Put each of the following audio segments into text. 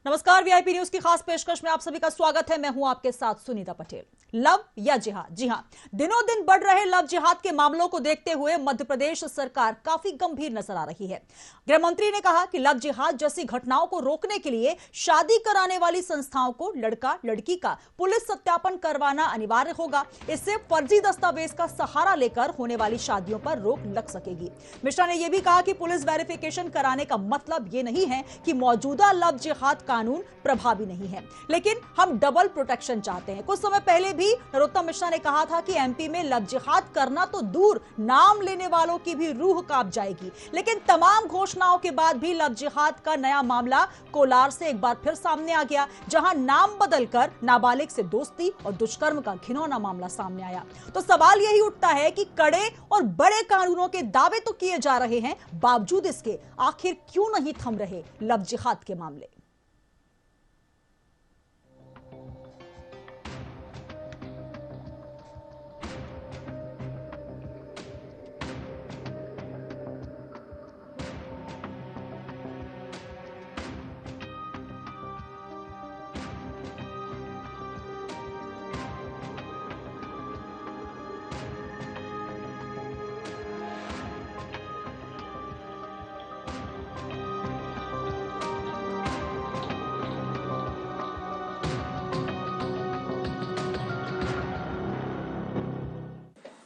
नमस्कार, VIP news की खास पेशकश में आप सभी का स्वागत है। मैं हूं आपके साथ सुनीता पटेल। लव या जिहाद? जी हां, दिनों दिन बढ़ रहे लव जिहाद के मामलों को देखते हुए मध्य प्रदेश सरकार काफी गंभीर नजर आ रही है। गृह मंत्री ने कहा कि लव जिहाद जैसी घटनाओं को रोकने के लिए शादी कराने वाली संस्थाओं को लड़का लड़की का पुलिस सत्यापन करवाना अनिवार्य होगा। इससे फर्जी दस्तावेज का सहारा लेकर होने वाली शादियों पर रोक लग सकेगी। मिश्रा ने यह भी कहा कि पुलिस वेरिफिकेशन कराने का मतलब यह नहीं है कि मौजूदा लव जिहाद कानून प्रभावी नहीं है, लेकिन हम डबल प्रोटेक्शन चाहते हैं। कुछ समय पहले भी नरोत्तम मिश्रा ने कहा था कि एमपी में लव जिहाद करना तो दूर, नाम लेने वालों की भी रूह कांप जाएगी। लेकिन तमाम घोषणाओं के बाद भी लव जिहाद का नया मामला कोलार से एक बार फिर सामने आ गया, जहां नाम बदलकर नाबालिग से दोस्ती और दुष्कर्म का घिनौना मामला सामने आया। तो सवाल यही उठता है कि कड़े और बड़े कानूनों के दावे तो किए जा रहे हैं, बावजूद इसके आखिर क्यों नहीं थम रहे लव जिहाद के मामले?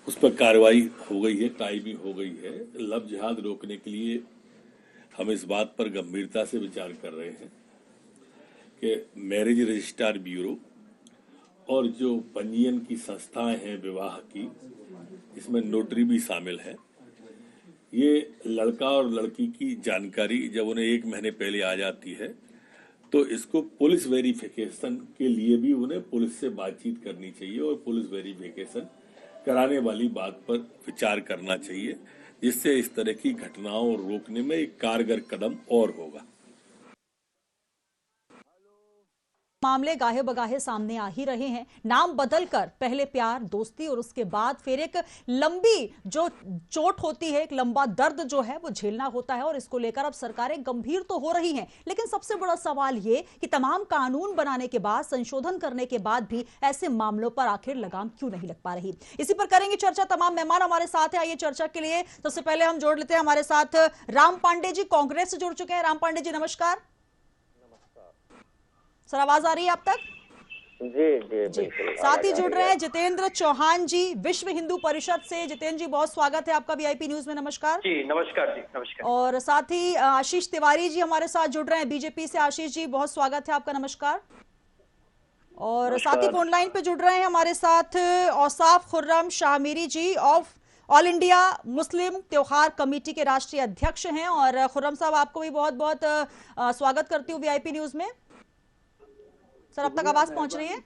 उस पर कार्रवाई हो गई है, ट्राई भी हो गई है। लव जिहाद रोकने के लिए हम इस बात पर गंभीरता से विचार कर रहे हैं कि मैरिज रजिस्ट्रार ब्यूरो और जो पंजीयन की संस्थाएं हैं विवाह की, इसमें नोटरी भी शामिल है, ये लड़का और लड़की की जानकारी जब उन्हें 1 महीने पहले आ जाती है तो इसको पुलिस वेरिफिकेशन के लिए भी उन्हें पुलिस से बातचीत करनी चाहिए और पुलिस वेरिफिकेशन कराने वाली बात पर विचार करना चाहिए, जिससे इस तरह की घटनाओं को रोकने में एक कारगर कदम और होगा। मामले गाहे बगाहे सामने आ ही रहे हैं। नाम बदलकर पहले प्यार, दोस्ती और उसके बाद फिर एक लंबी जो चोट होती है, एक लंबा दर्द जो है वो झेलना होता है, और इसको लेकर अब सरकारें गंभीर तो हो रही हैं। लेकिन सबसे बड़ा सवाल ये कि तमाम कानून बनाने के बाद, संशोधन करने के बाद भी ऐसे मामलों पर आखिर लगाम क्यों नहीं लग पा रही? इसी पर करेंगे चर्चा। तमाम मेहमान हमारे साथ हैं। आइए चर्चा के लिए सबसे पहले हम जोड़ लेते हैं हमारे साथ राम पांडे जी, कांग्रेस से जुड़ चुके हैं। राम पांडे जी नमस्कार। सर, आवाज आ रही है आप तक? जी। साथ ही जुड़ रहे हैं जितेंद्र चौहान जी, विश्व हिंदू परिषद से। जितेंद्र जी, बहुत स्वागत है आपका वीआईपी न्यूज में। नमस्कार जी। नमस्कार जी, नमस्कार। और साथ ही आशीष तिवारी जी हमारे साथ जुड़ रहे हैं बीजेपी से। आशीष जी, बहुत स्वागत है आपका। नमस्कार। और नमस्कार। साथ ही फोन लाइन पे जुड़ रहे हैं हमारे साथ औसाफ खुर्रम शाहमीरी जी, ऑफ ऑल इंडिया मुस्लिम त्योहार कमेटी के राष्ट्रीय अध्यक्ष हैं। और खुर्रम साहब, आपको भी बहुत बहुत स्वागत करती हूँ वीआईपी न्यूज में। सर, अब तक आवाज पहुंच रही है?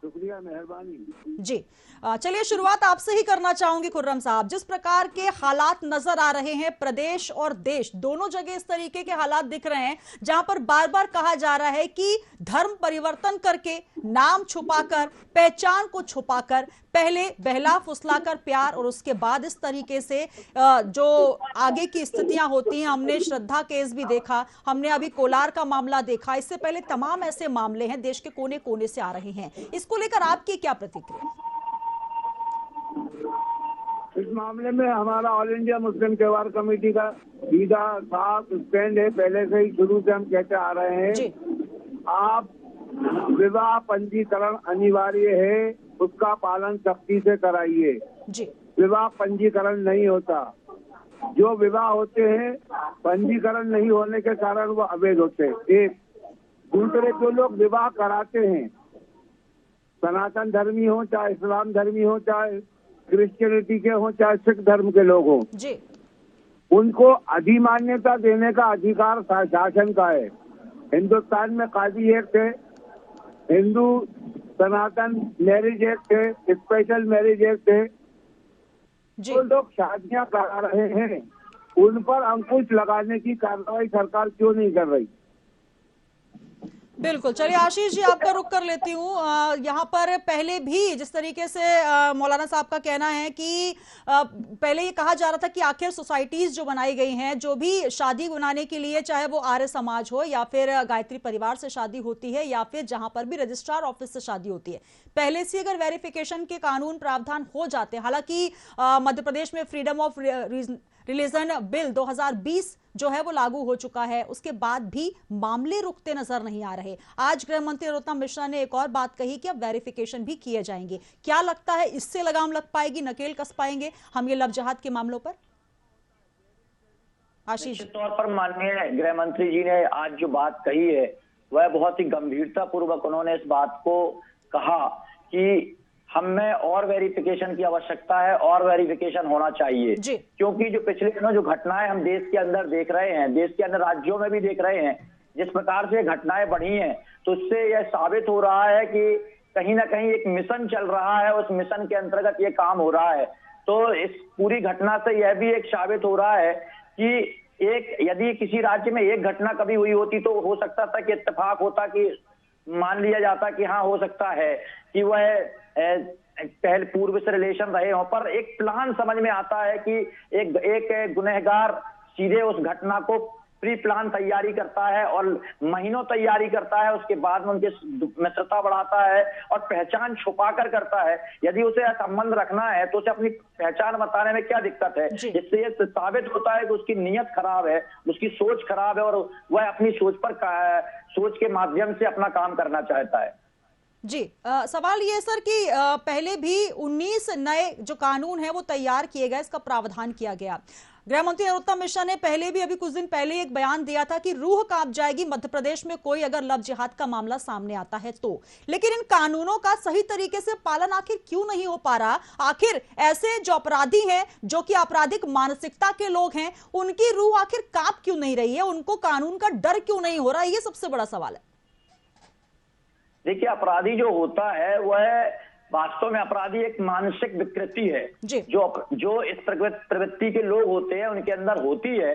शुक्रिया, मेहरबानी जी। चलिए, शुरुआत आपसे ही करना चाहूंगी खुर्रम साहब। जिस प्रकार के हालात नजर आ रहे हैं, प्रदेश और देश दोनों जगह इस तरीके के हालात दिख रहे हैं, जहां पर बार बार कहा जा रहा है कि धर्म परिवर्तन करके, नाम छुपाकर, पहचान को छुपाकर, पहले बहला फुसलाकर प्यार और उसके बाद इस तरीके से जो आगे की स्थितियां होती हैं। हमने श्रद्धा केस भी देखा, हमने अभी कोलार का मामला देखा, इससे पहले तमाम ऐसे मामले हैं, देश के कोने कोने से आ रहे हैं। इसको लेकर आपकी क्या प्रतिक्रिया? इस मामले में हमारा ऑल इंडिया मुस्लिम त्योहार कमेटी का सीधा साफ स्टैंड है। पहले से ही शुरू से हम कहते आ रहे हैं, आप विवाह पंजीकरण अनिवार्य है, उसका पालन सख्ती से कराइए। विवाह पंजीकरण नहीं होता, जो विवाह होते हैं पंजीकरण नहीं होने के कारण वो अवैध होते हैं। एक दूसरे, जो लोग विवाह कराते हैं, सनातन धर्मी हो, चाहे इस्लाम धर्मी हो, चाहे क्रिश्चियनिटी के हो, चाहे सिख धर्म के लोग हो, उनको अधिमान्यता देने का अधिकार शासन का है। हिंदुस्तान में काजी एक्ट है, हिंदू सनातन मैरिज एक्ट है, स्पेशल मैरिज एक्ट है। जो लोग शादियां करा रहे हैं, उन पर अंकुश लगाने की कार्रवाई सरकार क्यों नहीं कर रही? बिल्कुल। चलिए आशीष जी, आपका रुख कर लेती हूँ। यहाँ पर पहले भी जिस तरीके से मौलाना साहब का कहना है कि पहले ये कहा जा रहा था कि आखिर सोसाइटीज जो बनाई गई हैं, जो भी शादी बनाने के लिए, चाहे वो आर्य समाज हो या फिर गायत्री परिवार से शादी होती है या फिर जहां पर भी रजिस्ट्रार ऑफिस से शादी होती है, पहले से अगर वेरिफिकेशन के कानून प्रावधान हो जाते हैं। हालांकि मध्य प्रदेश में फ्रीडम ऑफ रिलीजन बिल 2020 जो है वो लागू हो चुका है, उसके बाद भी मामले रुकते नजर नहीं आ रहे। आज गृह मंत्री नरोत्तम मिश्रा ने एक और बात कही कि अब वेरिफिकेशन भी किए जाएंगे। क्या लगता है, इससे लगाम लग पाएगी, नकेल कस पाएंगे हम ये लव जिहाद के मामलों पर? आशीष, निश्चित तौर पर माननीय गृह मंत्री जी ने आज जो बात कही है वह बहुत ही गंभीरता पूर्वक उन्होंने इस बात को कहा कि हमें और वेरिफिकेशन की आवश्यकता है और वेरिफिकेशन होना चाहिए, क्योंकि जो पिछले दिनों जो घटनाएं हम देश के अंदर देख रहे हैं, देश के अन्य राज्यों में भी देख रहे हैं, जिस प्रकार से घटनाएं बढ़ी हैं, तो उससे यह साबित हो रहा है कि कहीं ना कहीं एक मिशन चल रहा है, उस मिशन के अंतर्गत ये काम हो रहा है। तो इस पूरी घटना से यह भी एक साबित हो रहा है कि एक यदि किसी राज्य में एक घटना कभी हुई होती तो हो सकता था कि इत्तेफाक होता कि मान लिया जाता कि हाँ हो सकता है कि वह पहले पूर्व से रिलेशन रहे हो, पर एक प्लान समझ में आता है कि एक गुनहगार सीधे उस घटना को प्री प्लान तैयारी करता है और महीनों तैयारी करता है, उसके बाद में उनके मित्रता बढ़ाता है और पहचान छुपा कर करता है। यदि उसे संबंध रखना है तो उसे अपनी पहचान बताने में क्या दिक्कत है? इससे ये साबित होता है कि उसकी नीयत खराब है, उसकी सोच खराब है और वह अपनी सोच के माध्यम से अपना काम करना चाहता है। जी, सवाल ये सर कि पहले भी 19 नए जो कानून है वो तैयार किए गए, इसका प्रावधान किया गया। गृह मंत्री नरोत्तम मिश्रा ने पहले भी अभी कुछ दिन पहले एक बयान दिया था कि रूह कांप जाएगी मध्य प्रदेश में कोई अगर लव जिहाद का मामला सामने आता है तो। लेकिन इन कानूनों का सही तरीके से पालन आखिर क्यों नहीं हो पा रहा? आखिर ऐसे जो अपराधी हैं, जो कि आपराधिक मानसिकता के लोग हैं, उनकी रूह आखिर कांप क्यों नहीं रही है? उनको कानून का डर क्यों नहीं हो रहा? ये सबसे बड़ा सवाल है। देखिए, अपराधी जो होता है वह वास्तव में अपराधी एक मानसिक विकृति है जो इस प्रवृत्ति के लोग होते हैं उनके अंदर होती है।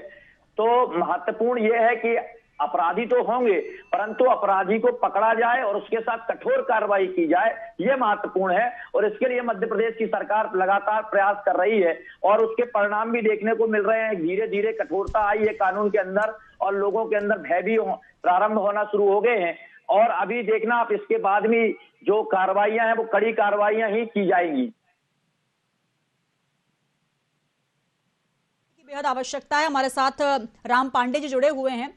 तो महत्वपूर्ण यह है कि अपराधी तो होंगे परंतु अपराधी को पकड़ा जाए और उसके साथ कठोर कार्रवाई की जाए, यह महत्वपूर्ण है। और इसके लिए मध्य प्रदेश की सरकार लगातार प्रयास कर रही है और उसके परिणाम भी देखने को मिल रहे हैं। धीरे धीरे कठोरता आई है कानून के अंदर और लोगों के अंदर भय भी प्रारंभ होना शुरू हो गए हैं। और अभी देखना आप, इसके बाद भी जो कार्रवाइयां हैं वो कड़ी कार्रवाइयां ही की जाएंगी। बेहद आवश्यकता है। हमारे साथ राम पांडे जी जुड़े हुए हैं।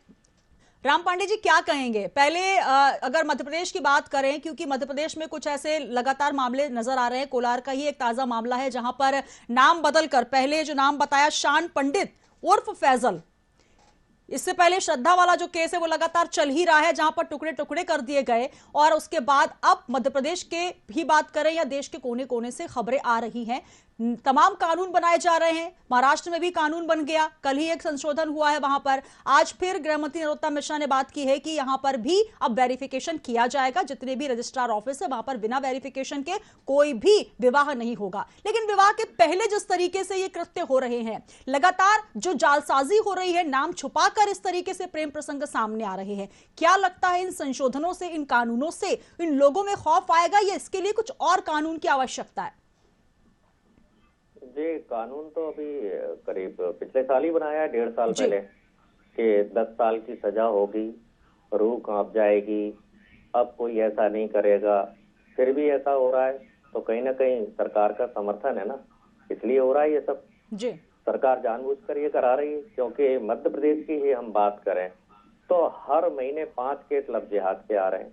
राम पांडे जी, क्या कहेंगे? पहले अगर मध्य प्रदेश की बात करें, क्योंकि मध्य प्रदेश में कुछ ऐसे लगातार मामले नजर आ रहे हैं। कोलार का ही एक ताजा मामला है जहां पर नाम बदलकर, पहले जो नाम बताया शान पंडित उर्फ फैजल, इससे पहले श्रद्धा वाला जो केस है वो लगातार चल ही रहा है, जहां पर टुकड़े टुकड़े कर दिए गए। और उसके बाद अब मध्य प्रदेश के भी बात करें या देश के कोने कोने से खबरें आ रही हैं, तमाम कानून बनाए जा रहे हैं। महाराष्ट्र में भी कानून बन गया, कल ही एक संशोधन हुआ है वहां पर। आज फिर गृह मंत्री नरोत्तम मिश्रा ने बात की है कि यहां पर भी अब वेरिफिकेशन किया जाएगा। जितने भी रजिस्ट्रार ऑफिस है वहां पर बिना वेरिफिकेशन के कोई भी विवाह नहीं होगा। लेकिन विवाह के पहले जिस तरीके से ये कृत्य हो रहे हैं, लगातार जो जालसाजी हो रही है, नाम छुपाकर इस तरीके से प्रेम प्रसंग सामने आ रहे हैं, क्या लगता है इन संशोधनों से, इन कानूनों से इन लोगों में खौफ आएगा या इसके लिए कुछ और कानून की आवश्यकता है? जी, कानून तो अभी करीब पिछले साल ही बनाया है, 1.5 साल पहले, कि 10 साल की सजा होगी, रूह कांप जाएगी, अब कोई ऐसा नहीं करेगा। फिर भी ऐसा हो रहा है तो कहीं ना कहीं सरकार का समर्थन है ना, इसलिए हो रहा है ये सब। जी, सरकार जानबूझकर ये करा रही है। क्योंकि मध्य प्रदेश की ही हम बात करें तो हर महीने 5 केस लव जिहाद के आ रहे हैं,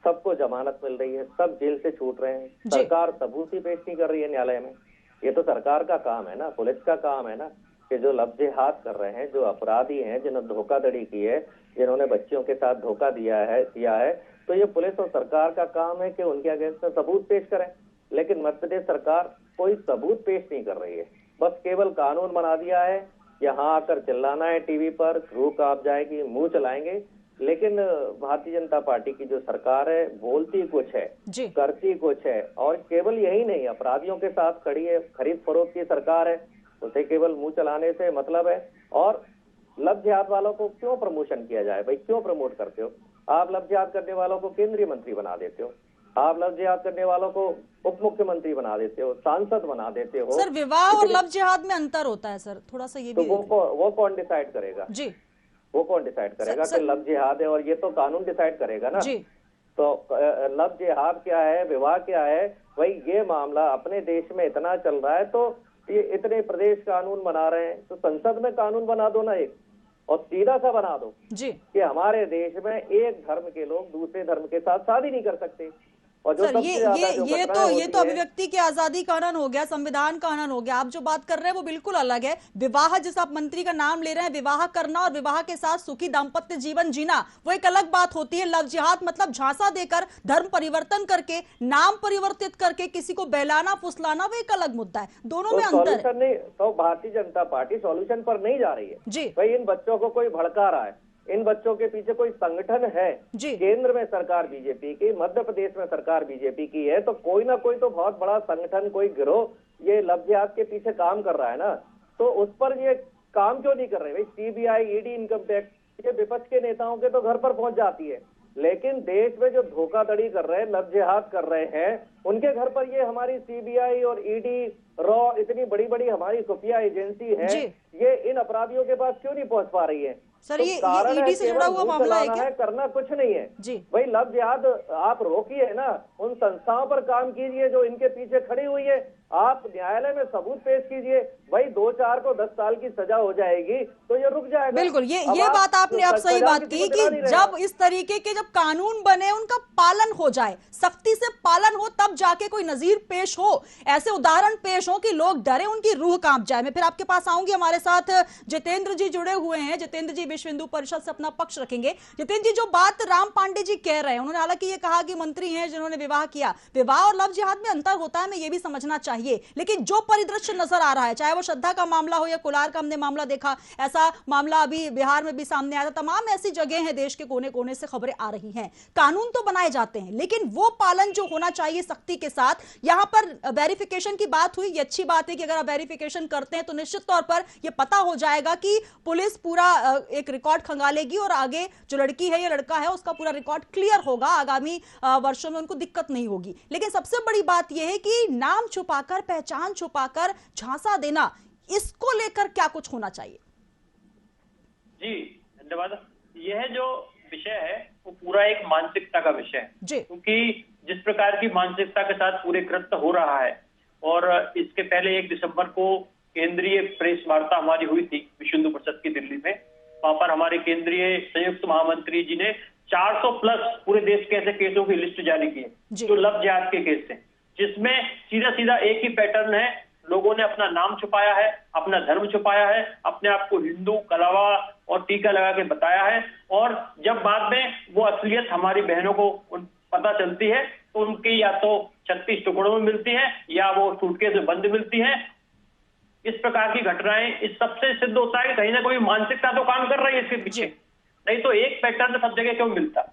सबको जमानत मिल रही है, सब जेल से छूट रहे हैं। सरकार सबूत ही पेश नहीं कर रही है न्यायालय में। ये तो सरकार का काम है ना, पुलिस का काम है ना, कि जो लव जिहाद कर रहे हैं, जो अपराधी हैं, जिन्होंने धोखाधड़ी की है, जिन्होंने बच्चियों के साथ धोखा दिया है, तो ये पुलिस और सरकार का काम है कि उनके अगेंस्ट में सबूत पेश करें। लेकिन मध्य प्रदेश सरकार कोई सबूत पेश नहीं कर रही है, बस केवल कानून बना दिया है, यहाँ आकर चिल्लाना है टीवी पर, रूह कांप जाएगी, मुंह चलाएंगे। लेकिन भारतीय जनता पार्टी की जो सरकार है बोलती कुछ है, करती कुछ है। और केवल यही नहीं, अपराधियों के साथ खड़ी है, खरीद फरोख्त की सरकार है, उसे केवल मुंह चलाने से मतलब है। और लव जिहाद वालों को क्यों प्रमोशन किया जाए भाई, क्यों प्रमोट करते हो? आप लव जिहाद करने वालों को केंद्रीय मंत्री बना देते हो, आप लव जिहाद करने वालों को उप मुख्यमंत्री बना देते हो, सांसद बना देते हो। सर विवाह और लव जिहाद में अंतर होता है सर, थोड़ा सा ये तो भी वो कौन डिसाइड करेगा जी, वो कौन डिसाइड करेगा कि लव जिहाद है? और ये तो कानून डिसाइड करेगा ना जी। तो लव जिहाद क्या है, विवाह क्या है? भाई ये मामला अपने देश में इतना चल रहा है तो ये इतने प्रदेश कानून बना रहे हैं, तो संसद में कानून बना दो ना एक, और सीधा सा बना दो जी कि हमारे देश में एक धर्म के लोग दूसरे धर्म के साथ शादी नहीं कर सकते। और जो सर ये तो अभिव्यक्ति की आजादी कानून हो गया, संविधान कानून हो गया। आप जो बात कर रहे हैं वो बिल्कुल अलग है। विवाह, जिस आप मंत्री का नाम ले रहे हैं, विवाह करना और विवाह के साथ सुखी दाम्पत्य जीवन जीना वो एक अलग बात होती है। लव जिहाद मतलब झांसा देकर, धर्म परिवर्तन करके, नाम परिवर्तित करके किसी को बहलाना फुसलाना, वो एक अलग मुद्दा है। दोनों में अंतर है। नहीं तो भारतीय जनता पार्टी सॉल्यूशन पर नहीं जा रही है जी। भाई इन बच्चों को कोई भड़का रहा है, इन बच्चों के पीछे कोई संगठन है। केंद्र में सरकार बीजेपी की, मध्य प्रदेश में सरकार बीजेपी की है, तो कोई ना कोई तो बहुत बड़ा संगठन, कोई गिरोह ये लव जिहाद के पीछे काम कर रहा है ना, तो उस पर ये काम क्यों नहीं कर रहे? भाई सीबीआई, ईडी, इनकम टैक्स, ये विपक्ष के नेताओं के तो घर पर पहुंच जाती है, लेकिन देश में जो धोखाधड़ी कर रहे हैं, लव जिहाद कर रहे हैं, उनके घर पर ये हमारी सीबीआई और ईडी, रॉ, इतनी बड़ी बड़ी हमारी खुफिया एजेंसी है, ये इन अपराधियों के पास क्यों नहीं पहुंच पा रही है? सर तो ये कारण ईडी से जुड़ा हुआ मामला है क्या? करना कुछ नहीं है जी। भाई लव जिहाद आप रोकिए ना, उन संस्थाओं पर काम कीजिए जो इनके पीछे खड़ी हुई है, आप न्यायालय में सबूत पेश कीजिए। भाई 2-4 को 10 साल की सजा हो जाएगी तो ये रुक जाएगा। बिल्कुल, ये बात आपने अब सही बात की कि जब इस तरीके के जब कानून बने, उनका पालन हो जाए, सख्ती से पालन हो, तब जाके कोई नजीर पेश हो, ऐसे उदाहरण पेश हो कि लोग डरे, उनकी रूह कांप जाए। मैं फिर आपके पास आऊंगी। हमारे साथ जितेंद्र जी जुड़े हुए हैं। जितेंद्र जी विश्व हिंदू परिषद से अपना पक्ष रखेंगे। जितेंद्र जी, जो बात राम पांडे जी कह रहे हैं, उन्होंने हालांकि ये कहा कि मंत्री हैं जिन्होंने विवाह किया, विवाह और लव जिहाद में अंतर होता है, मैं ये भी समझना चाहिए, लेकिन जो परिदृश्य नजर आ रहा है, चाहे वो श्रद्धा का मामला हो या कोलार का हमने मामला देखा, ऐसा मामला अभी बिहार में भी सामने आया था, तमाम ऐसी जगह हैं, देश के कोने कोने से खबरें आ रही हैं। कानून तो बनाए जाते हैं, लेकिन वो पालन जो होना चाहिए सख्ती के साथ, यहां पर वेरिफिकेशन की बात हुई। ये अच्छी बात है कि अगर आप वेरिफिकेशन करते हैं तो निश्चित तौर पर यह पता हो जाएगा कि पुलिस पूरा एक रिकॉर्ड खंगालेगी और आगे जो लड़की है या लड़का है उसका पूरा रिकॉर्ड क्लियर होगा, आगामी वर्षों में उनको दिक्कत नहीं होगी। लेकिन सबसे बड़ी बात यह है कि नाम छुपाकर, पहचान छुपाकर झांसा देना, इसको लेकर क्या कुछ होना चाहिए? जी धन्यवाद। यह जो विषय है वो पूरा एक मानसिकता का विषय है, क्योंकि जिस प्रकार की मानसिकता के साथ पूरे कृत्य हो रहा है, और इसके पहले 1 दिसंबर को केंद्रीय प्रेस वार्ता हमारी हुई थी विश्व हिंदू परिषद की दिल्ली में। वहां पर हमारे केंद्रीय संयुक्त महामंत्री जी ने 400 प्लस पूरे देश के ऐसे केसों की लिस्ट जारी की है जो लव जिहाद के केस हैं, जिसमें सीधा सीधा एक ही पैटर्न है। लोगों ने अपना नाम छुपाया है, अपना धर्म छुपाया है, अपने आप को हिंदू कलावा और टीका लगा के बताया है, और जब बाद में वो असलियत हमारी बहनों को पता चलती है तो उनकी या तो 36 टुकड़ों में मिलती है या वो सूटकेस में बंद मिलती है। इस प्रकार की घटनाएं, इस सबसे सिद्ध होता है कि कहीं ना कोई मानसिकता तो काम कर रही है इसके पीछे, नहीं तो एक पैटर्न सब जगह क्यों मिलता।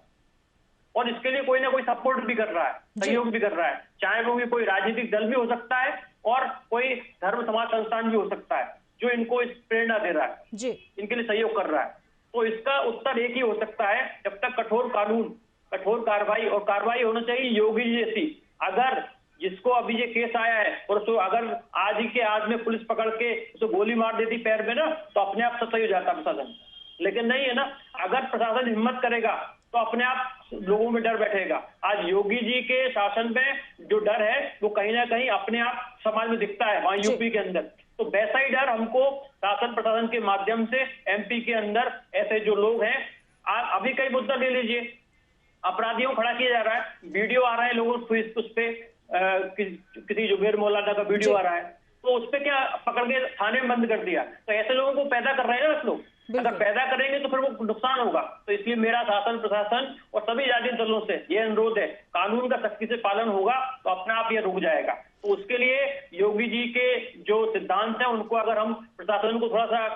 और इसके लिए कोई ना कोई सपोर्ट भी कर रहा है, सहयोग भी कर रहा है, चाहे वो भी कोई राजनीतिक दल भी हो सकता है और कोई धर्म समाज संस्थान भी हो सकता है जो इनको इस प्रेरणा दे रहा है, इनके लिए सहयोग कर रहा है। तो इसका उत्तर एक ही हो सकता है, जब तक कठोर कानून, कठोर कार्रवाई, और कार्रवाई होना चाहिए योगी जी जैसी। अगर जिसको अभी ये केस आया है और उसको अगर आज ही के आज में पुलिस पकड़ के उसको गोली मार देती पैर में ना, तो अपने आप सही हो जाता प्रशासन, लेकिन नहीं है ना। अगर प्रशासन हिम्मत करेगा तो अपने आप लोगों में डर बैठेगा। आज योगी जी के शासन में जो डर है वो कहीं ना कहीं अपने आप समाज में दिखता है वहां यूपी के अंदर, तो वैसा ही डर हमको शासन प्रशासन के माध्यम से एमपी के अंदर ऐसे जो लोग हैं, अभी कई मुद्दा ले लीजिए, अपराधियों को खड़ा किया जा रहा है, वीडियो आ रहा है लोगों उस पे किसी जुबेर मौलाना का वीडियो आ रहा है, तो उस पे क्या पकड़ के थाने में बंद कर दिया। तो ऐसे लोगों को पैदा कर रहे हैं ना लोग, अगर पैदा करेंगे तो फिर वो नुकसान होगा। तो इसलिए मेरा शासन प्रशासन और सभी राजनीतिक दलों से ये अनुरोध है, कानून का सख्ती से पालन होगा तो अपने आप ये रुक जाएगा। तो उसके लिए योगी जी के जो सिद्धांत है उनको अगर हम प्रशासन को थोड़ा सा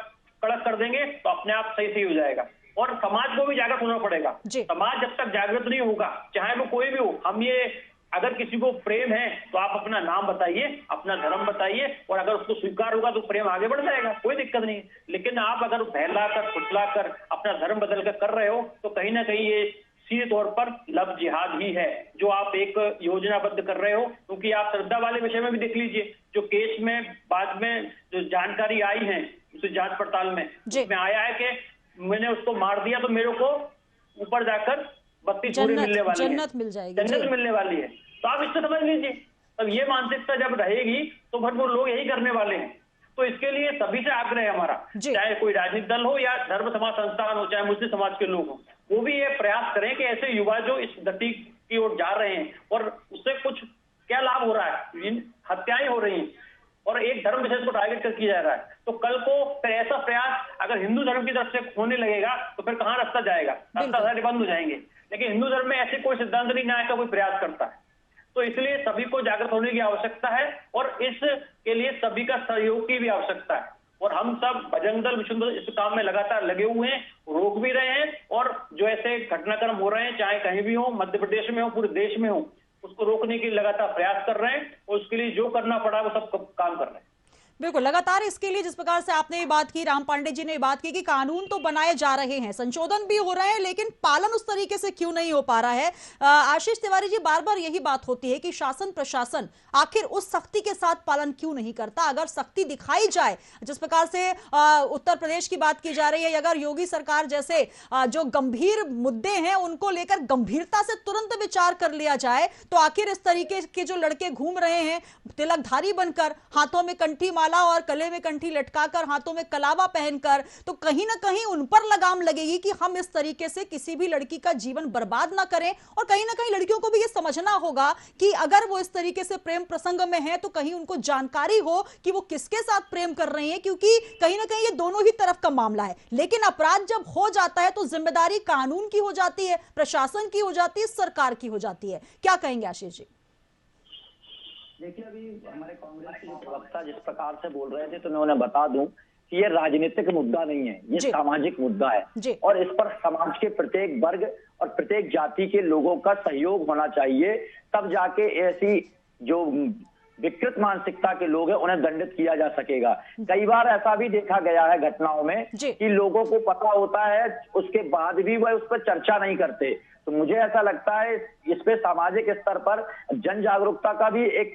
कड़क कर देंगे तो अपने आप सही हो जाएगा। और समाज को भी जागृत होना पड़ेगा। समाज जब तक जागृत नहीं होगा, चाहे वो कोई भी हो, हम ये अगर किसी को प्रेम है तो आप अपना नाम बताइए, अपना धर्म बताइए, और अगर उसको स्वीकार होगा तो प्रेम आगे बढ़ जाएगा, कोई दिक्कत नहीं। लेकिन आप अगर बहलाकर फुसलाकर अपना धर्म बदल कर रहे हो तो कहीं ना कहीं ये सीधे तौर पर लव जिहाद ही है जो आप एक योजनाबद्ध कर रहे हो। क्योंकि आप श्रद्धा वाले विषय में भी देख लीजिए, जो केस में बाद में जो जानकारी आई है उस जांच पड़ताल में उसमें आया है कि मैंने उसको मार दिया तो मेरे को ऊपर जाकर 32 पूरी मिलने वाली है, जन्नत मिल जाएगी, जन्नत मिलने वाली है। तो आप इससे समझ लीजिए, अब ये मानसिकता जब रहेगी तो फिर वो लोग यही करने वाले हैं। तो इसके लिए सभी से आग्रह है हमारा, चाहे कोई राजनीतिक दल हो या धर्म समाज संस्थान हो, चाहे मुस्लिम समाज के लोग हो, वो भी ये प्रयास करें कि ऐसे युवा जो इस गति की ओर जा रहे हैं और उससे कुछ क्या लाभ हो रहा है, हत्याएं हो रही हैं और एक धर्म विशेष को टारगेट कर किया जा रहा है, तो कल को फिर ऐसा प्रयास अगर हिंदू धर्म की तरफ से होने लगेगा तो फिर कहाँ रास्ता जाएगा, रास्ता सारे बंद हो जाएंगे। लेकिन हिंदू धर्म में ऐसे कोई सिद्धांत नहीं न्याय का कोई प्रयास करता है। तो इसलिए सभी को जागृत होने की आवश्यकता है और इसके लिए सभी का सहयोग की भी आवश्यकता है। और हम सब बजरंग दल विश्व दल इस काम में लगातार लगे हुए हैं, रोक भी रहे हैं और जो ऐसे घटनाक्रम हो रहे हैं चाहे कहीं भी हो, मध्य प्रदेश में हो, पूरे देश में हो, उसको रोकने के लिए लगातार प्रयास कर रहे हैं और उसके लिए जो करना पड़ा वो सब काम कर रहे हैं। बिल्कुल, लगातार इसके लिए जिस प्रकार से आपने ये बात की, राम पांडे जी ने बात की कि कानून तो बनाए जा रहे हैं, संशोधन भी हो रहे हैं, लेकिन पालन उस तरीके से क्यों नहीं हो पा रहा है। आशीष तिवारी जी, बार बार यही बात होती है कि शासन प्रशासन आखिर उस सख्ती के साथ पालन क्यों नहीं करता। अगर सख्ती दिखाई जाए, जिस प्रकार से उत्तर प्रदेश की बात की जा रही है, अगर योगी सरकार जैसे जो गंभीर मुद्दे हैं उनको लेकर गंभीरता से तुरंत विचार कर लिया जाए, तो आखिर इस तरीके के जो लड़के घूम रहे हैं तिलकधारी बनकर, हाथों में कंठी और गले में कंठी लटकाकर, हाथों में कलावा पहनकर, तो कहीं ना कहीं उन पर लगाम लगेगी कि हम इस तरीके से किसी भी लड़की का जीवन बर्बाद ना करें। और कहीं ना कहीं लड़कियों को भी ये समझना होगा कि अगर वो इस तरीके से प्रेम प्रसंग में है तो कहीं उनको जानकारी हो कि वो किसके साथ प्रेम कर रही हैं, क्योंकि कहीं ना कहीं ये दोनों ही तरफ का मामला है। लेकिन अपराध जब हो जाता है तो जिम्मेदारी कानून की हो जाती है, प्रशासन की हो जाती है, सरकार की हो जाती है। क्या कहेंगे आशीष जी? देखिए, अभी हमारे कांग्रेस के प्रवक्ता जिस प्रकार से बोल रहे थे तो मैं उन्हें बता दूं कि ये राजनीतिक मुद्दा नहीं है, ये सामाजिक मुद्दा है और इस पर समाज के प्रत्येक वर्ग और प्रत्येक जाति के लोगों का सहयोग होना चाहिए। तब जाके ऐसी जो विकृत मानसिकता के लोग हैं उन्हें दंडित किया जा सकेगा। कई बार ऐसा भी देखा गया है घटनाओं में कि लोगों को पता होता है, उसके बाद भी वह उस पर चर्चा नहीं करते। तो मुझे ऐसा लगता है इस पे सामाजिक स्तर पर जन जागरूकता का भी एक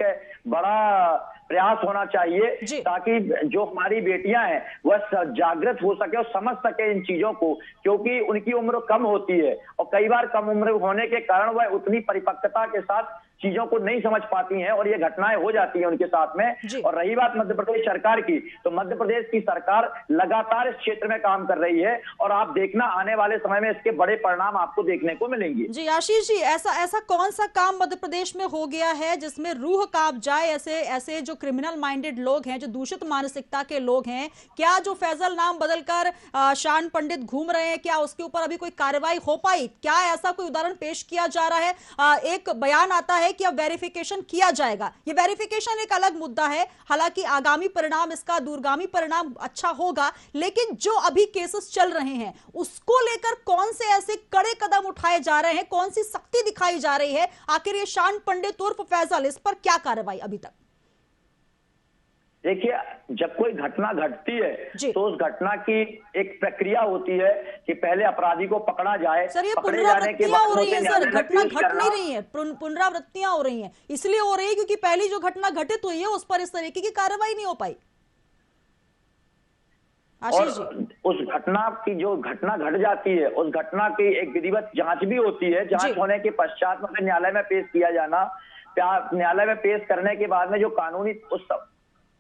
बड़ा प्रयास होना चाहिए, ताकि जो हमारी बेटियां हैं वह जागृत हो सके और समझ सके इन चीजों को, क्योंकि उनकी उम्र कम होती है और कई बार कम उम्र होने के कारण वह उतनी परिपक्वता के साथ चीजों को नहीं समझ पाती हैं और ये घटनाएं हो जाती हैं उनके साथ में। और रही बात मध्य प्रदेश सरकार की, तो मध्य प्रदेश की सरकार लगातार इस क्षेत्र में काम कर रही है और आप देखना आने वाले समय में इसके बड़े परिणाम आपको देखने को मिलेंगे। जी आशीष जी, ऐसा कौन सा काम मध्य प्रदेश में हो गया है जिसमें रूह कांप जाए? ऐसे जो क्रिमिनल माइंडेड लोग हैं, जो दूषित मानसिकता के लोग हैं, क्या जो फैजल नाम बदलकर शान पंडित घूम रहे हैं, क्या उसके ऊपर अभी कोई कार्रवाई हो पाई? क्या ऐसा कोई उदाहरण पेश किया जा रहा है? एक बयान आता है कि अब वेरिफिकेशन किया जाएगा। ये वेरिफिकेशन एक अलग मुद्दा है, हालांकि आगामी परिणाम इसका दूरगामी परिणाम अच्छा होगा, लेकिन जो अभी केसेस चल रहे हैं उसको लेकर कौन से ऐसे कड़े कदम उठाए जा रहे हैं, कौन सी सख्ती दिखाई जा रही है? आखिर ये शान पंडित उर्फ फैजल, इस पर क्या कार्रवाई अभी तक? देखिए, जब कोई घटना घटती है तो उस घटना की एक प्रक्रिया होती है कि पहले अपराधी को पकड़ा जाए। सर, ये पुनरावृत्तियां हो रही है सर, घटना घट नहीं रही है, पुनरावृत्तियां हो रही हैं। इसलिए हो रही है क्योंकि पहली जो घटना घटित हुई है उस पर इस तरीके की कार्रवाई नहीं हो पाई। और उस घटना की जो घटना घट जाती है उस घटना की एक विधिवत जांच भी होती है। जांच होने के पश्चात में न्यायालय में पेश किया जाना, न्यायालय में पेश करने के बाद में जो कानूनी उस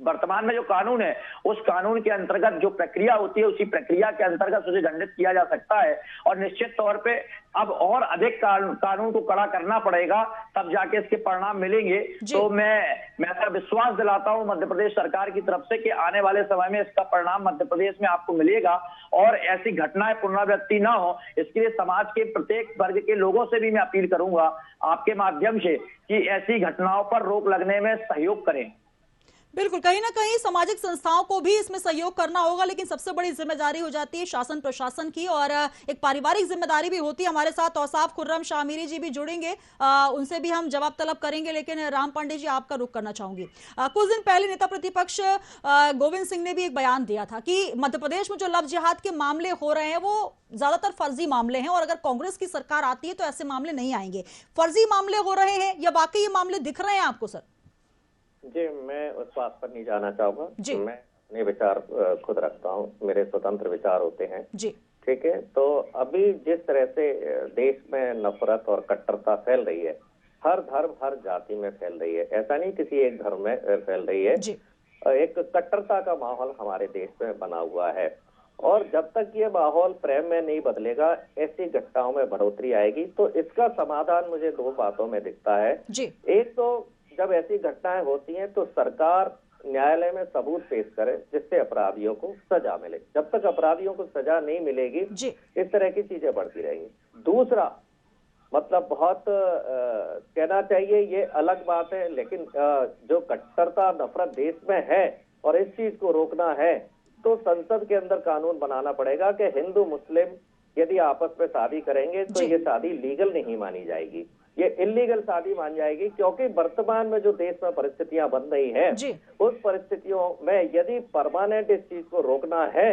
वर्तमान में जो कानून है उस कानून के अंतर्गत जो प्रक्रिया होती है उसी प्रक्रिया के अंतर्गत उसे दंडित किया जा सकता है। और निश्चित तौर पे अब और अधिक कानून को कड़ा करना पड़ेगा, तब जाके इसके परिणाम मिलेंगे। तो मैं ऐसा विश्वास दिलाता हूं मध्य प्रदेश सरकार की तरफ से कि आने वाले समय में इसका परिणाम मध्य प्रदेश में आपको मिलेगा और ऐसी घटनाएं पुनरावृत्ति ना हो, इसके लिए समाज के प्रत्येक वर्ग के लोगों से भी मैं अपील करूंगा आपके माध्यम से कि ऐसी घटनाओं पर रोक लगने में सहयोग करें। बिल्कुल, कहीं ना कहीं सामाजिक संस्थाओं को भी इसमें सहयोग करना होगा, लेकिन सबसे बड़ी जिम्मेदारी हो जाती है शासन प्रशासन की, और एक पारिवारिक जिम्मेदारी भी होती है। हमारे साथ औसाफ खुर्रम शाह अमीरी जी भी जुड़ेंगे, उनसे भी हम जवाब तलब करेंगे, लेकिन राम पांडे जी आपका रुख करना चाहूंगी। कुछ दिन पहले नेता प्रतिपक्ष गोविंद सिंह ने भी एक बयान दिया था कि मध्य प्रदेश में जो लव जिहाद के मामले हो रहे हैं वो ज्यादातर फर्जी मामले हैं, और अगर कांग्रेस की सरकार आती है तो ऐसे मामले नहीं आएंगे। फर्जी मामले हो रहे हैं या वाकई ये मामले दिख रहे हैं आपको सर? जी, मैं उस बात पर नहीं जाना चाहूंगा। मैं अपने विचार खुद रखता हूँ, मेरे स्वतंत्र विचार होते हैं जी, ठीक है। तो अभी जिस तरह से देश में नफरत और कट्टरता फैल रही है, हर धर्म हर जाति में फैल रही है, ऐसा नहीं किसी एक धर्म में फैल रही है जी। एक कट्टरता का माहौल हमारे देश में बना हुआ है, और जब तक ये माहौल प्रेम में नहीं बदलेगा, ऐसी घटनाओं में बढ़ोतरी आएगी। तो इसका समाधान मुझे दो बातों में दिखता है जी। एक तो जब ऐसी घटनाएं होती हैं तो सरकार न्यायालय में सबूत पेश करे जिससे अपराधियों को सजा मिले। जब तक अपराधियों को सजा नहीं मिलेगी इस तरह की चीजें बढ़ती रहेंगी। दूसरा मतलब बहुत कहना चाहिए, ये अलग बात है, लेकिन जो कट्टरता नफरत देश में है और इस चीज को रोकना है तो संसद के अंदर कानून बनाना पड़ेगा कि हिंदू मुस्लिम यदि आपस में शादी करेंगे तो ये शादी लीगल नहीं मानी जाएगी, ये इलीगल शादी मान जाएगी। क्योंकि वर्तमान में जो देश में परिस्थितियां बन रही हैं, उस परिस्थितियों में यदि परमानेंट इस चीज को रोकना है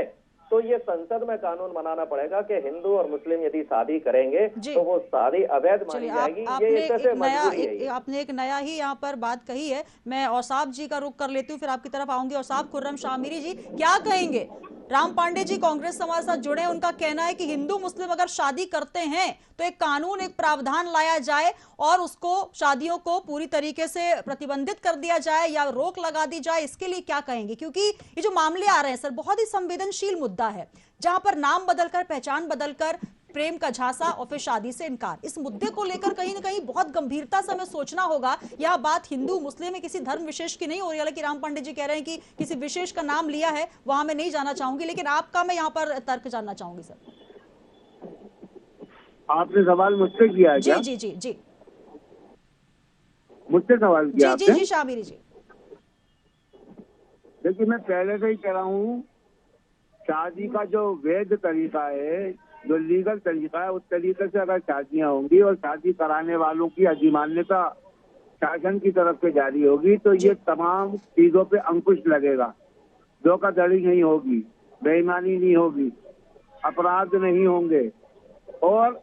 तो ये संसद में कानून बनाना पड़ेगा कि हिंदू और मुस्लिम यदि शादी करेंगे तो वो शादी अवैध मानी जाएगी। आपने एक नया ही यहाँ पर बात कही है। मैं औसाफ जी का रुख कर लेती हूँ, फिर आपकी तरफ आऊंगी। औसाफ खुर्रम शाह अमीरी जी क्या कहेंगे? राम पांडे जी कांग्रेस समाज साथ जुड़े, उनका कहना है कि हिंदू मुस्लिम अगर शादी करते हैं तो एक कानून, एक प्रावधान लाया जाए और उसको शादियों को पूरी तरीके से प्रतिबंधित कर दिया जाए या रोक लगा दी जाए। इसके लिए क्या कहेंगे? क्योंकि ये जो मामले आ रहे हैं सर, बहुत ही संवेदनशील मुद्दा है, जहां पर नाम बदलकर, पहचान बदलकर, प्रेम का झांसा और फिर शादी से इनकार, इस मुद्दे को लेकर कहीं ना कहीं बहुत गंभीरता से हमें सोचना होगा। यह बात हिंदू मुस्लिम में किसी धर्म विशेष की नहीं हो रही। हालांकि राम पांडे जी कह रहे हैं कि किसी विशेष का नाम लिया है, वहां मैं नहीं जाना चाहूंगी, लेकिन आपका मैं यहाँ पर तर्क जानना चाहूंगी सर। आपने सवाल मुझसे किया है जी? जी जी जी मुझसे सवाल किया जी? जी शाह अमीरी जी, देखिए मैं पहले से ही कह रहा हूँ, शादी का जो वैध तरीका है, जो लीगल तरीका है, उस तरीके से अगर शादियां होंगी और शादी कराने वालों की अधिमान्यता शासन की तरफ से जारी होगी तो ये तमाम चीजों पे अंकुश लगेगा। धोखाधड़ी नहीं होगी, बेईमानी नहीं होगी, अपराध नहीं होंगे, और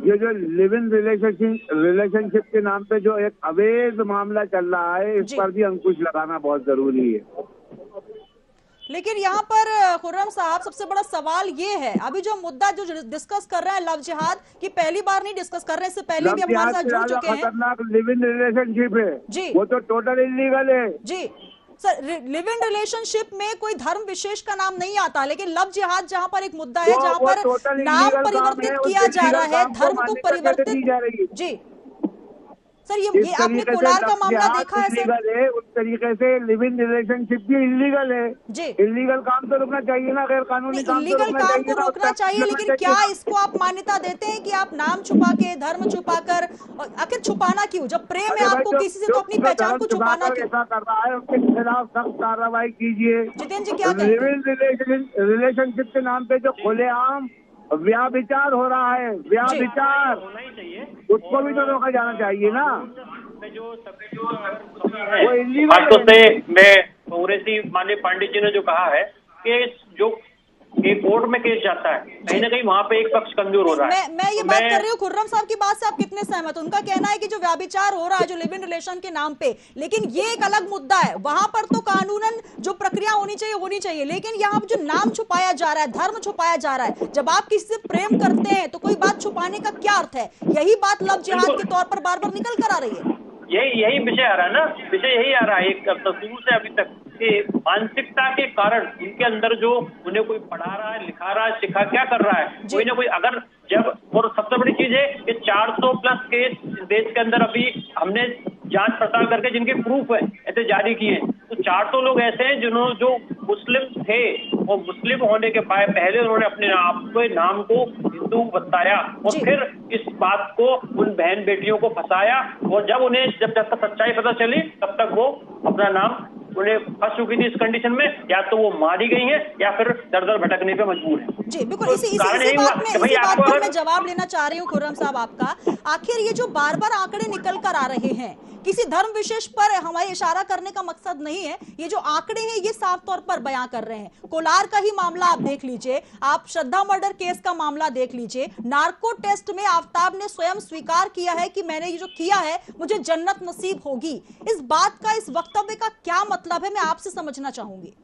ये जो लिव इन रिलेशनशिप के नाम पे जो एक अवैध मामला चल रहा है, इस पर भी अंकुश लगाना बहुत जरूरी है। लेकिन यहाँ पर खुर्रम साहब सबसे बड़ा सवाल ये है, अभी जो मुद्दा जो डिस्कस कर रहे हैं लव जिहाद की, पहली बार नहीं डिस्कस कर रहे हैं, इससे पहले भी हमारे साथ जुड़ चुके हैं। खतरनाक लिव इन रिलेशनशिप है जी, वो तो टोटल इलीगल है जी सर। लिव इन रिलेशनशिप में कोई धर्म विशेष का नाम नहीं आता, लेकिन लव जिहाद जहाँ पर एक मुद्दा है, जहाँ पर नाम परिवर्तित किया जा रहा है, धर्म को परिवर्तित जी सर, ये आपने कोलार का मामला देखा है सर? उस तरीके से लिव इन रिलेशनशिप भी इलीगल है जी। इलीगल काम तो रुकना चाहिए ना, गैर कानूनी काम इलीगल काम को रोकना चाहिए, लेकिन क्या इसको आप मान्यता देते हैं कि आप नाम छुपा के, धर्म छुपा कर, आखिर छुपाना क्यों? जब प्रेम है आपको किसी से तो अपनी पहचान को छुपाना क्यों? ऐसा कर रहा है उसके खिलाफ सख्त कार्रवाई कीजिए। जितेंद्र जी क्या लिव इन रिलेशनशिप के नाम पे जो खुलेआम व्याभिचार हो रहा है, व्याभिचार, उसको भी तो रोका जाना चाहिए ना। वो बातों से मैं कांग्रेसी माननीय पांडे जी ने जो कहा है कि जो कोर्ट में केस जाता है, कहीं ना कहीं वहाँ पे एक पक्ष कमजोर हो रहा है। मैं ये बात कर रही हूँ खुर्रम साहब की बात से आप कितने सहमत? उनका कहना है कि जो व्याभिचार हो रहा है, जो लिव इन रिलेशन के नाम पे, लेकिन ये एक अलग मुद्दा है, वहां पर तो कानूनन जो प्रक्रिया होनी चाहिए, लेकिन यहाँ जो नाम छुपाया जा रहा है, धर्म छुपाया जा रहा है। जब आप किसी से प्रेम करते हैं तो कोई बात छुपाने का क्या अर्थ है? यही बात लव जिहाद के तौर पर बार बार निकल कर आ रही है। यही विषय आ रहा है ना, विषय यही आ रहा है एक शुरू से अभी तक कि मानसिकता के कारण उनके अंदर जो उन्हें कोई पढ़ा रहा है, लिखा रहा है, सिखा क्या कर रहा है, कोई ना कोई अगर जब, और सबसे बड़ी चीज है कि 400 प्लस केस देश के अंदर अभी हमने जांच पड़ताल करके जिनके प्रूफ है ऐसे जारी किए, तो 400 लोग ऐसे हैं जिन्होंने जो मुस्लिम थे और मुस्लिम होने के पहले उन्होंने अपने नाम को हिंदू बताया और फिर इस बात को उन बहन बेटियों को फंसाया, और जब उन्हें जब तक सच्चाई पता चली तब तक वो अपना नाम उन्हें फंस चुकी थी इस कंडीशन में, या तो वो मारी गई हैं या फिर दर दर भटकने पे मजबूर है। जी बिल्कुल, इसी बात पर मैं जवाब लेना चाह रही हूँ खुर्रम साहब आपका। आखिर ये जो बार बार आंकड़े निकल कर आ रहे हैं, किसी धर्म विशेष पर हमारे इशारा करने का मकसद नहीं है, ये जो आंकड़े हैं ये साफ तौर पर बयां कर रहे हैं। कोलार का ही मामला आप देख लीजिए, आप श्रद्धा मर्डर केस का मामला देख लीजिए, नार्को टेस्ट में आफ्ताब ने स्वयं स्वीकार किया है कि मैंने ये जो किया है मुझे जन्नत नसीब होगी। इस बात का, इस वक्तव्य का क्या मतलब है, मैं आपसे समझना चाहूंगी।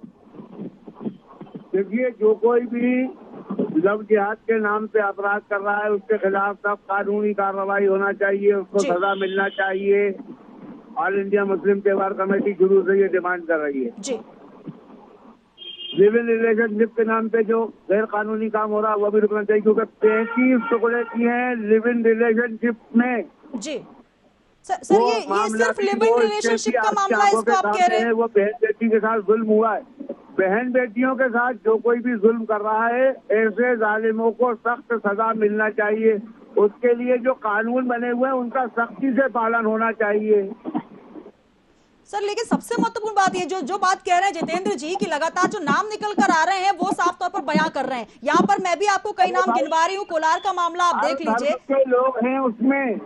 देखिए, जो कोई भी लव जिहाद के नाम पे अपराध कर रहा है उसके खिलाफ सब कानूनी कार्रवाई होना चाहिए, उसको सजा मिलना चाहिए। ऑल इंडिया मुस्लिम त्योहार कमेटी शुरू से ये डिमांड कर रही है जी। लिव इन रिलेशनशिप के नाम पे जो गैर कानूनी काम हो रहा है वो भी रुकना चाहिए, क्योंकि 33 टुकड़े किए हैं लिव इन रिलेशनशिप में। जी सर, ये सिर्फ लिव इन रिलेशनशिप का मामला है, इसको आप कह रहे हैं? वो बहन बेटी के साथ जुल्म हुआ है। बहन बेटियों के साथ जो कोई भी जुल्म कर रहा है, ऐसे जालिमों को सख्त सजा मिलना चाहिए। उसके लिए जो कानून बने हुए हैं उनका सख्ती से पालन होना चाहिए। सर, लेकिन सबसे महत्वपूर्ण बात ये जो बात कह रहे हैं जितेंद्र जी की, लगातार जो नाम निकल कर आ रहे हैं वो साफ तौर पर बयां कर रहे हैं। यहाँ पर मैं भी आपको कई नाम गिनवा रही हूँ। कोलार का मामला आप देख लीजिए, लोग हैं उसमें,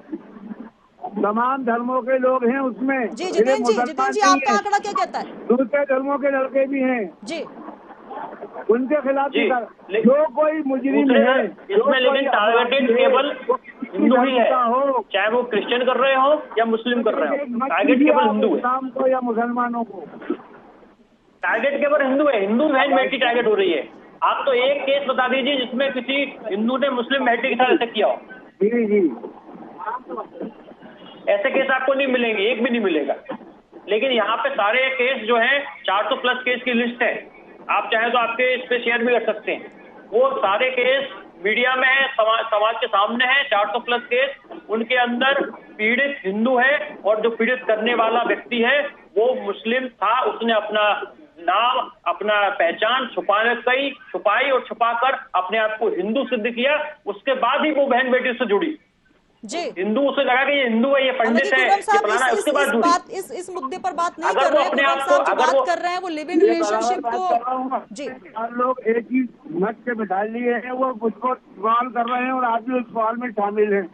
तमाम धर्मों के लोग हैं उसमें। जी जितेंद्र जी आपका आंकड़ा क्या कहता है? दूसरे धर्मों के लड़के भी हैं जी, उनके खिलाफ जो कोई मुजरिम है इसमें, लेकिन टारगेटेड केवल हिंदू ही है, चाहे वो क्रिश्चियन कर रहे हो या मुस्लिम कर रहे हो, टारगेट केवल हिंदू है। इस्लाम को या मुसलमानों को टारगेट केवल हिंदू है, हिंदू बहन बेटी टारगेट हो रही है। आप तो एक केस बता दीजिए जिसमें किसी हिंदू ने मुस्लिम बेटी के साथ ऐसा किया हो। जी ऐसे केस आपको नहीं मिलेंगे, एक भी नहीं मिलेगा। लेकिन यहाँ पे सारे केस जो हैं 400 प्लस केस की लिस्ट है, आप चाहे तो आपके इस पे शेयर भी कर सकते हैं। वो सारे केस मीडिया में है, समाज के सामने है, 400 प्लस केस। उनके अंदर पीड़ित हिंदू है और जो पीड़ित करने वाला व्यक्ति है वो मुस्लिम था। उसने अपना नाम, अपना पहचान छुपाई और छुपाकर अपने आप को हिंदू सिद्ध किया। उसके बाद ही वो बहन बेटी से जुड़ी। जी, हिंदू उसे लगा कि ये हिंदू है, ये पंडित है, ये फलाना है, उसके बाद जुड़ी। इस मुद्दे पर बात नहीं कर रहे हैं। बात कर रहे हैं वो लिव इन रिलेशनशिप को। जी, लोग एक ही मत से बिठा लिए हैं, वो उसको सवाल कर रहे हैं और आप भी उस सवाल में शामिल हैं।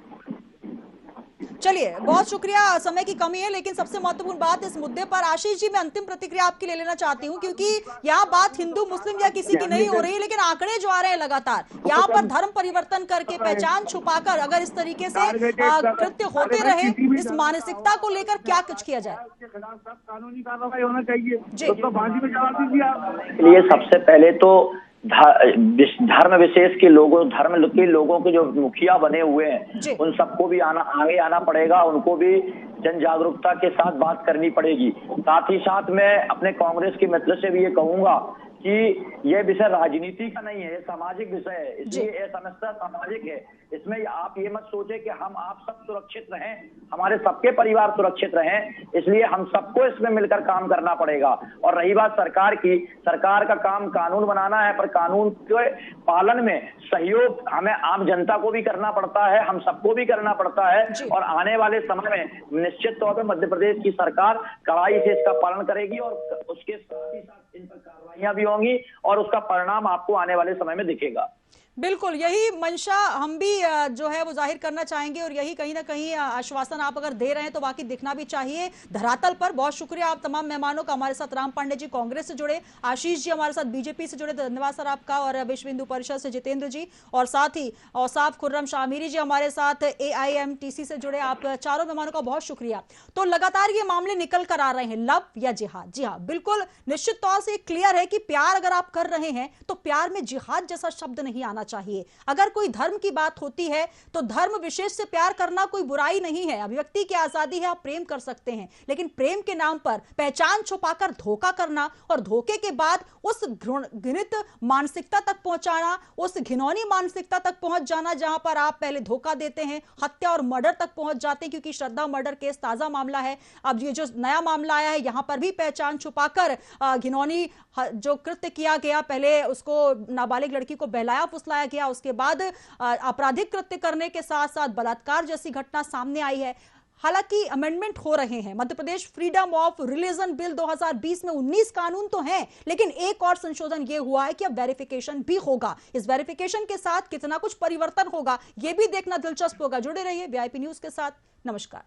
चलिए, बहुत शुक्रिया, समय की कमी है, लेकिन सबसे महत्वपूर्ण बात इस मुद्दे पर आशीष जी, मैं अंतिम प्रतिक्रिया आपकी ले लेना चाहती हूं, क्योंकि यहाँ बात हिंदू मुस्लिम या किसी की नहीं हो रही है, लेकिन आंकड़े जो आ रहे हैं लगातार, यहाँ पर धर्म परिवर्तन करके, पहचान छुपाकर अगर इस तरीके से कृत्य होते रहे, इस मानसिकता को लेकर क्या कुछ किया जाए? उसके खिलाफ सब कानूनी कार्रवाई होना चाहिए। उसको फांसी में चढ़ा दीजिए आप। इसलिए सबसे पहले तो धर्म विशेष के लोगों, धर्म के लोगों के जो मुखिया बने हुए हैं उन सबको भी आगे आना पड़ेगा, उनको भी जन जागरूकता के साथ बात करनी पड़ेगी। साथ ही साथ मैं अपने कांग्रेस के मित्र से भी ये कहूंगा कि यह विषय राजनीति का नहीं है, ये सामाजिक विषय है, इसलिए यह समस्या सामाजिक है। इसमें आप ये मत सोचे कि हम आप सब सुरक्षित रहें, हमारे सबके परिवार सुरक्षित रहें, इसलिए हम सबको इसमें मिलकर काम करना पड़ेगा। और रही बात सरकार की, सरकार का काम कानून बनाना है, पर कानून के पालन में सहयोग हमें आम जनता को भी करना पड़ता है, हम सबको भी करना पड़ता है। और आने वाले समय में निश्चित तौर पर मध्य प्रदेश की सरकार कड़ाई से इसका पालन करेगी और उसके साथ ही साथ इन पर कार्रवाइयां भी होंगी और उसका परिणाम आपको आने वाले समय में दिखेगा। बिल्कुल, यही मंशा हम भी जो है वो जाहिर करना चाहेंगे और यही कहीं ना कहीं आश्वासन आप अगर दे रहे हैं तो बाकी दिखना भी चाहिए धरातल पर। बहुत शुक्रिया आप तमाम मेहमानों का, हमारे साथ राम पांडे जी कांग्रेस से जुड़े, आशीष जी हमारे साथ बीजेपी से जुड़े, धन्यवाद सर आपका, और विश्व हिंदू परिषद से जितेंद्र जी, और साथ ही औसाफ खुर्रम शामिरी जी हमारे साथ AIMTC से जुड़े। आप चारों मेहमानों का बहुत शुक्रिया। तो लगातार ये मामले निकल कर आ रहे हैं, लव या जिहाद। जी हाँ, बिल्कुल निश्चित तौर से क्लियर है कि प्यार अगर आप कर रहे हैं तो प्यार में जिहाद जैसा शब्द नहीं आना चाहिए। अगर कोई धर्म की बात होती है तो धर्म विशेष से प्यार करना कोई बुराई नहीं है, अभिव्यक्ति की आजादी है, आप प्रेम कर सकते हैं, लेकिन प्रेम के नाम पर पहचान छुपाकर धोखा करना और धोखे के बाद उस घृणित मानसिकता तक पहुंचाना, उस घिनौनी मानसिकता तक पहुंच जाना जहां पर आप पहले धोखा देते हैं, हत्या और मर्डर तक पहुंच जाते हैं, क्योंकि श्रद्धा मर्डर केस ताजा मामला है। अब ये जो नया मामला आया है यहां पर भी पहचान छुपाकर घिनौनी जो कृत्य किया गया, पहले उसको नाबालिग लड़की को बहलाया फुसलाया गया, उसके बाद आपराधिक कृत्य करने के साथ साथ बलात्कार जैसी घटना सामने आई है। हालांकि अमेंडमेंट हो रहे हैं। Madhya Pradesh freedom of religion bill 2020 में 19 कानून तो हैं, लेकिन एक और संशोधन यह हुआ है कि अब वेरिफिकेशन भी होगा। इस वेरिफिकेशन के साथ कितना कुछ परिवर्तन होगा, यह भी देखना दिलचस्प होगा। जुड़े रहिए वीआईपी न्यूज के साथ। नमस्कार।